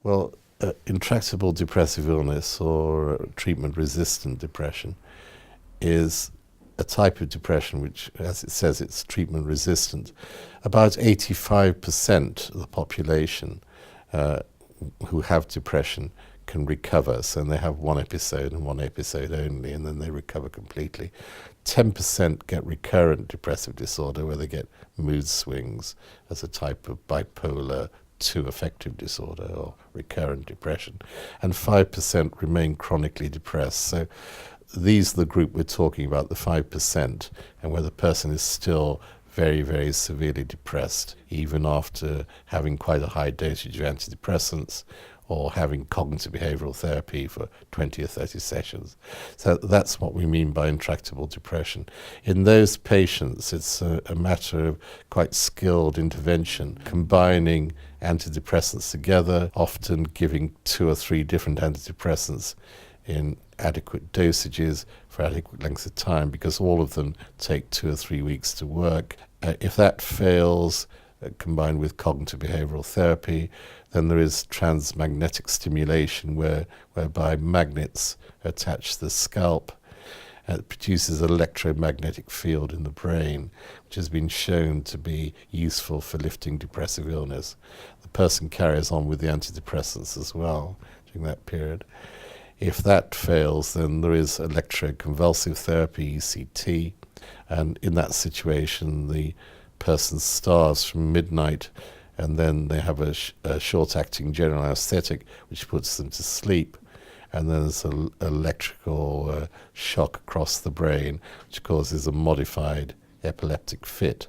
Well, intractable depressive illness or treatment-resistant depression is a type of depression which, as it says, it's treatment-resistant. About 85% of the population who have depression can recover, so they have one episode and one episode only, and then they recover completely. 10% get recurrent depressive disorder, where they get mood swings as a type of bipolar 2 affective disorder or recurrent depression, and 5% remain chronically depressed. So these are the group we're talking about, the 5%, and where the person is still very, very severely depressed, even after having quite a high dosage of antidepressants or having cognitive behavioral therapy for 20 or 30 sessions. So that's what we mean by intractable depression. In those patients, it's a matter of quite skilled intervention, combining antidepressants together, often giving 2 or 3 different antidepressants in adequate dosages for adequate lengths of time, because all of them take 2 or 3 weeks to work. If that fails, combined with cognitive behavioral therapy, then there is transmagnetic stimulation, whereby magnets attach to the scalp, and it produces an electromagnetic field in the brain, which has been shown to be useful for lifting depressive illness. The person carries on with the antidepressants as well during that period. If that fails, then there is electroconvulsive therapy, ECT, and in that situation the person starves from midnight, and then they have a short-acting general anesthetic which puts them to sleep, and then there's an electrical shock across the brain which causes a modified epileptic fit,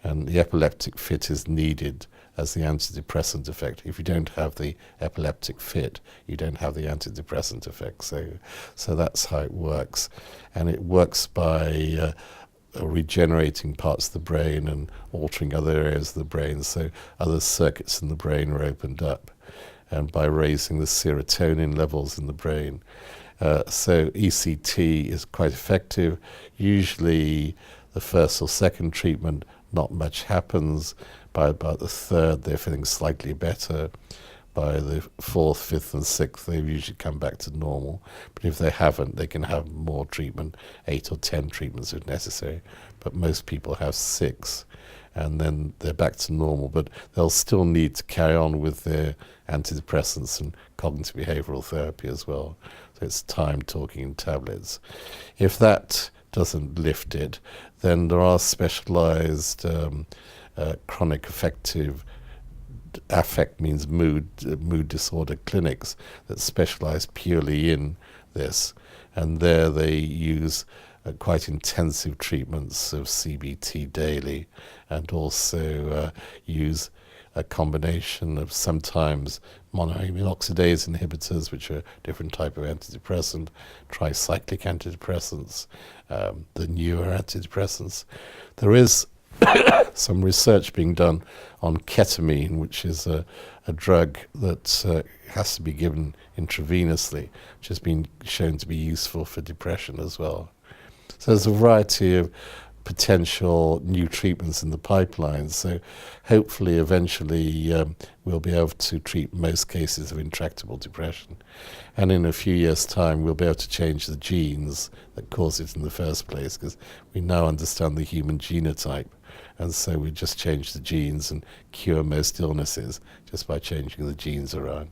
and the epileptic fit is needed as the antidepressant effect. If you don't have the epileptic fit, you don't have the antidepressant effect. So that's how it works, and it works by regenerating parts of the brain and altering other areas of the brain, so other circuits in the brain are opened up, and by raising the serotonin levels in the brain. So ECT is quite effective. Usually the first or second treatment, not much happens. By about the third, they're feeling slightly better. By the 4th, 5th and 6th, they usually come back to normal. But if they haven't, they can have more treatment, 8 or 10 treatments if necessary. But most people have 6, and then they're back to normal. But they'll still need to carry on with their antidepressants and cognitive behavioral therapy as well. So it's time talking in tablets. If that doesn't lift it, then there are specialized chronic affect means mood disorder clinics that specialize purely in this, and there they use quite intensive treatments of CBT daily, and also use a combination of sometimes monoamine oxidase inhibitors, which are a different type of antidepressant, tricyclic antidepressants, the newer antidepressants. There is some research being done on ketamine, which is a drug that has to be given intravenously, which has been shown to be useful for depression as well. So there's a variety of potential new treatments in the pipeline, so hopefully eventually we'll be able to treat most cases of intractable depression, and in a few years' time we'll be able to change the genes that cause it in the first place, because we now understand the human genotype, and so we just change the genes and cure most illnesses just by changing the genes around.